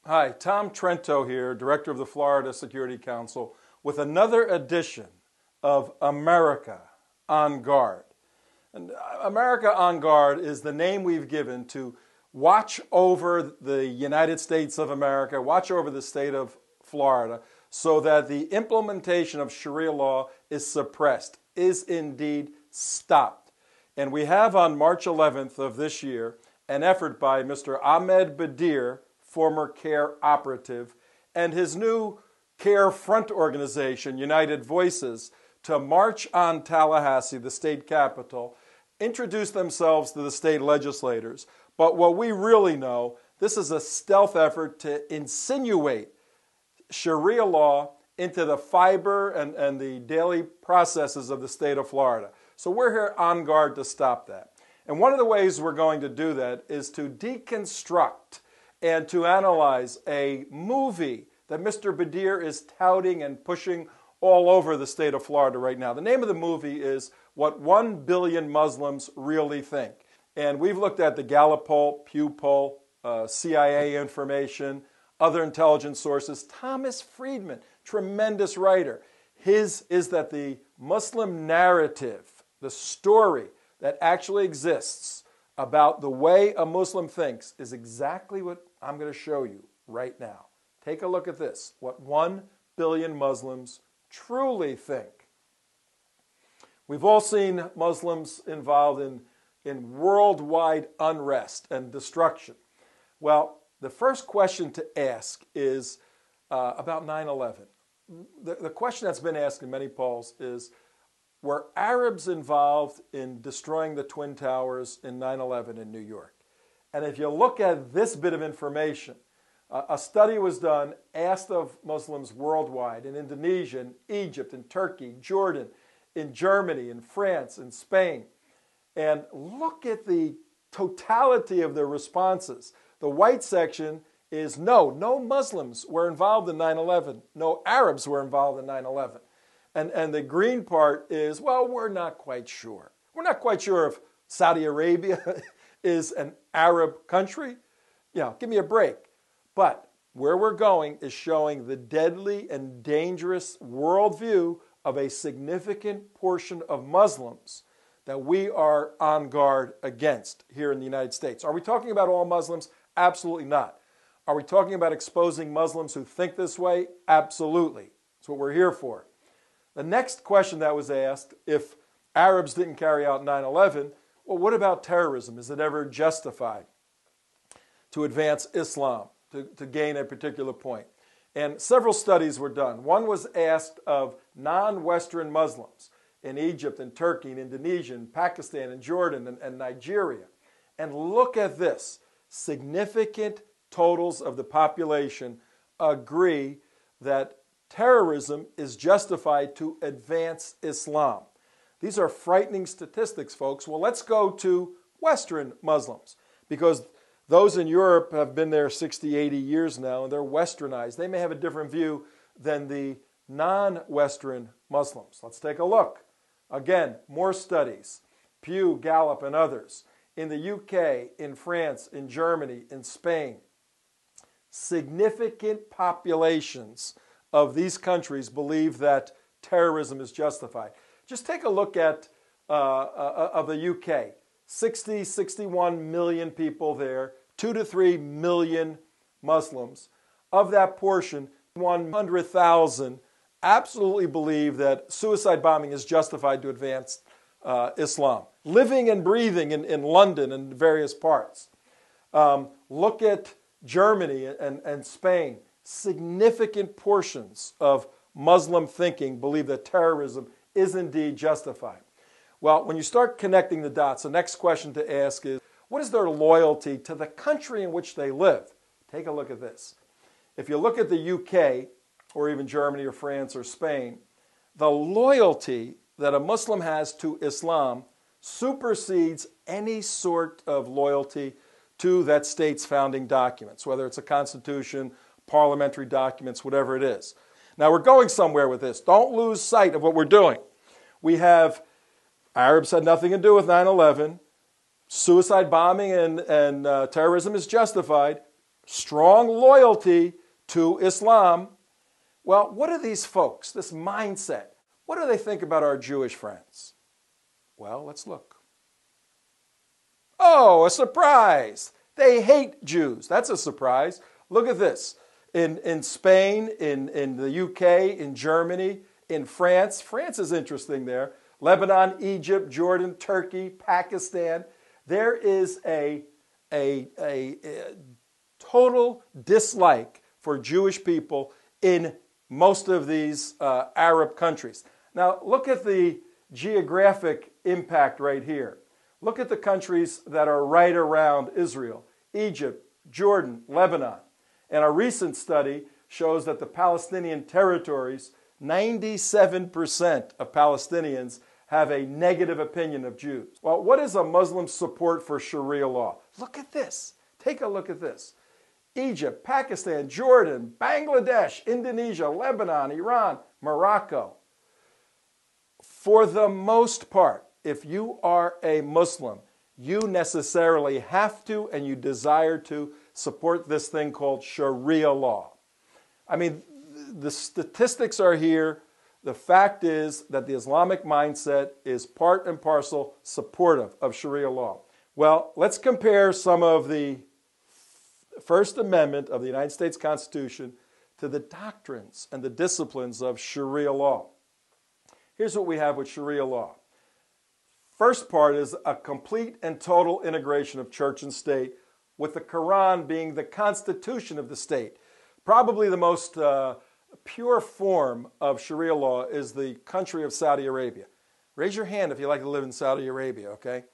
Hi, Tom Trento here, Director of the Florida Security Council, with another edition of America on Guard. And America on Guard is the name we've given to watch over the United States of America, watch over the state of Florida, so that the implementation of Sharia law is suppressed, is indeed stopped. And we have on March 11th of this year an effort by Mr. Ahmed Badir, former CARE operative, and his new CARE front organization, United Voices, to march on Tallahassee, the state capital, introduce themselves to the state legislators. But what we really know, this is a stealth effort to insinuate Sharia law into the fiber and the daily processes of the state of Florida. So we're here on guard to stop that. And one of the ways we're going to do that is to deconstruct and to analyze a movie that Mr. Badir is touting and pushing all over the state of Florida right now. The name of the movie is What 1 Billion Muslims Really Think. And we've looked at the Gallup poll, Pew poll, CIA information, other intelligence sources. Thomas Friedman, tremendous writer. His is that the Muslim narrative, the story that actually exists about the way a Muslim thinks, is exactly what I'm going to show you right now. Take a look at this, what 1 billion Muslims truly think. We've all seen Muslims involved in worldwide unrest and destruction. Well, the first question to ask is about 9/11. The question that's been asked in many polls is, were Arabs involved in destroying the Twin Towers in 9/11 in New York? And if you look at this bit of information, a study was done, asked of Muslims worldwide, in Indonesia, in Egypt, in Turkey, Jordan, in Germany, in France, in Spain. And look at the totality of their responses. The white section is no Muslims were involved in 9/11. No Arabs were involved in 9/11. And the green part is, well, we're not quite sure. We're not quite sure if Saudi Arabia is an Arab country. Give me a break. But where we're going is showing the deadly and dangerous worldview of a significant portion of Muslims that we are on guard against here in the United States. Are we talking about all Muslims? Absolutely not. Are we talking about exposing Muslims who think this way? Absolutely. That's what we're here for. The next question that was asked, if Arabs didn't carry out 9/11, well, what about terrorism? Is it ever justified to advance Islam, to gain a particular point? And several studies were done. One was asked of non-Western Muslims in Egypt and Turkey and Indonesia and Pakistan and Jordan and Nigeria. And look at this. Significant totals of the population agree that terrorism is justified to advance Islam. These are frightening statistics, folks. Well, let's go to Western Muslims, because those in Europe have been there 60, 80 years now, and they're westernized. They may have a different view than the non-Western Muslims. Let's take a look. Again, more studies, Pew, Gallup, and others. In the UK, in France, in Germany, in Spain, significant populations of these countries believe that terrorism is justified. Just take a look at of the UK. 60, 61 million people there, 2 to 3 million Muslims. Of that portion, 100,000 absolutely believe that suicide bombing is justified to advance Islam. Living and breathing in London and various parts. Look at Germany and Spain. Significant portions of Muslim thinking believe that terrorism is indeed justified. Well, when you start connecting the dots, the next question to ask is, what is their loyalty to the country in which they live? Take a look at this. If you look at the UK, or even Germany or France or Spain, the loyalty that a Muslim has to Islam supersedes any sort of loyalty to that state's founding documents, whether it's a constitution, parliamentary documents, whatever it is. Now, we're going somewhere with this. Don't lose sight of what we're doing. We have Arabs had nothing to do with 9/11. Suicide bombing and terrorism is justified. strong loyalty to Islam. Well, what are these folks, this mindset, what do they think about our Jewish friends? Well, let's look. Oh, a surprise! They hate Jews. That's a surprise. Look at this. In Spain, in the UK, in Germany, in France. France is interesting there. Lebanon, Egypt, Jordan, Turkey, Pakistan. There is a total dislike for Jewish people in most of these Arab countries. Now, look at the geographic impact right here. Look at the countries that are right around Israel: Egypt, Jordan, Lebanon. And a recent study shows that the Palestinian territories, 97% of Palestinians have a negative opinion of Jews. Well, what is a Muslim support for Sharia law? Look at this. Take a look at this. Egypt, Pakistan, Jordan, Bangladesh, Indonesia, Lebanon, Iran, Morocco. For the most part, if you are a Muslim, you necessarily have to and you desire to support this thing called Sharia law. I mean, the statistics are here. The fact is that the Islamic mindset is part and parcel supportive of Sharia law. Well, let's compare some of the First Amendment of the United States Constitution to the doctrines and the disciplines of Sharia law. Here's what we have with Sharia law. First part is a complete and total integration of church and state, with the Quran being the constitution of the state. Probably the most pure form of Sharia law is the country of Saudi Arabia. Raise your hand if you like to live in Saudi Arabia, okay?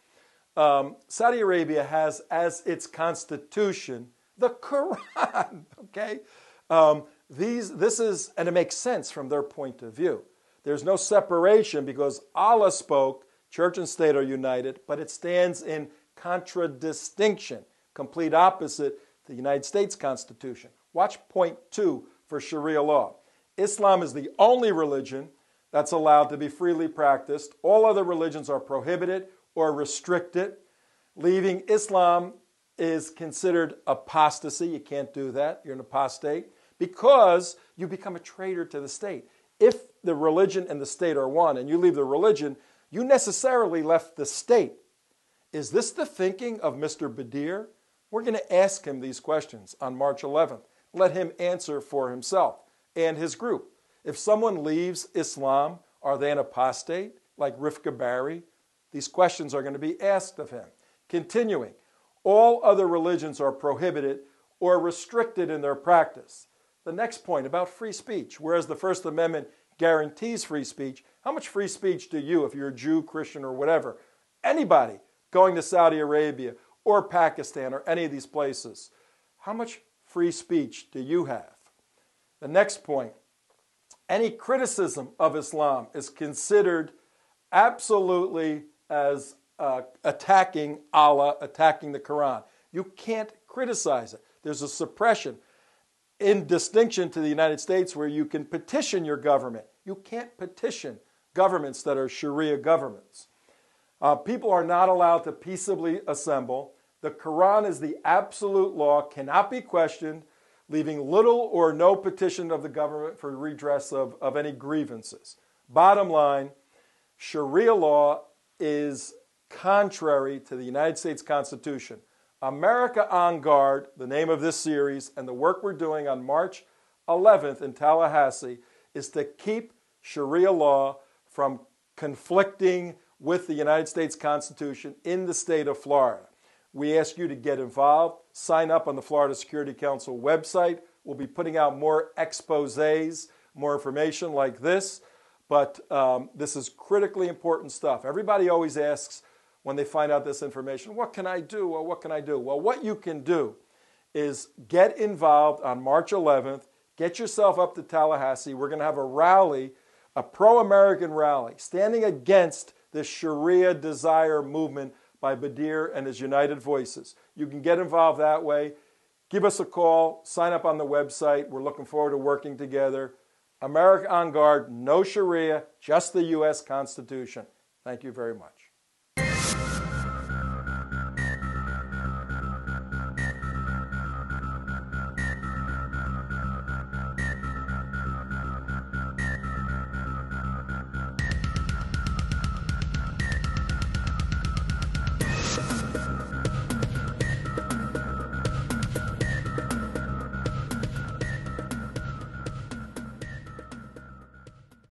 Saudi Arabia has as its constitution the Quran, okay? And it makes sense from their point of view. There's no separation because Allah spoke, church and state are united, but it stands in contradistinction, complete opposite to the United States Constitution. Watch point 2 for Sharia law. Islam is the only religion that's allowed to be freely practiced. All other religions are prohibited or restricted. Leaving Islam is considered apostasy. You can't do that. You're an apostate because you become a traitor to the state. If the religion and the state are one and you leave the religion, you necessarily left the state. Is this the thinking of Mr. Badir? We're going to ask him these questions on March 11th. Let him answer for himself and his group. If someone leaves Islam, are they an apostate like Rifka Bari? These questions are going to be asked of him. Continuing, all other religions are prohibited or restricted in their practice. The next point about free speech, whereas the First Amendment guarantees free speech, how much free speech do you, if you're a Jew, Christian, or whatever, anybody going to Saudi Arabia or Pakistan or any of these places, how much free speech do you have? The next point, any criticism of Islam is considered absolutely as attacking Allah, attacking the Quran. You can't criticize it. There's a suppression. In distinction to the United States, where you can petition your government, you can't petition governments that are Sharia governments. People are not allowed to peaceably assemble. The Quran is the absolute law, cannot be questioned, leaving little or no petition of the government for redress of any grievances. Bottom line, Sharia law is contrary to the United States Constitution. America on Guard, the name of this series, and the work we're doing on March 11th in Tallahassee is to keep Sharia law from conflicting with the United States Constitution in the state of Florida. We ask you to get involved. Sign up on the Florida Security Council website. We'll be putting out more exposés, more information like this. But this is critically important stuff. Everybody always asks when they find out this information, what can I do? Well, what can I do? Well, what you can do is get involved on March 11th. Get yourself up to Tallahassee. We're going to have a rally, a pro-American rally, standing against the Sharia desire movement by Badir and his United Voices. You can get involved that way. Give us a call. Sign up on the website. We're looking forward to working together. America on Guard, no Sharia, just the U.S. Constitution. Thank you very much.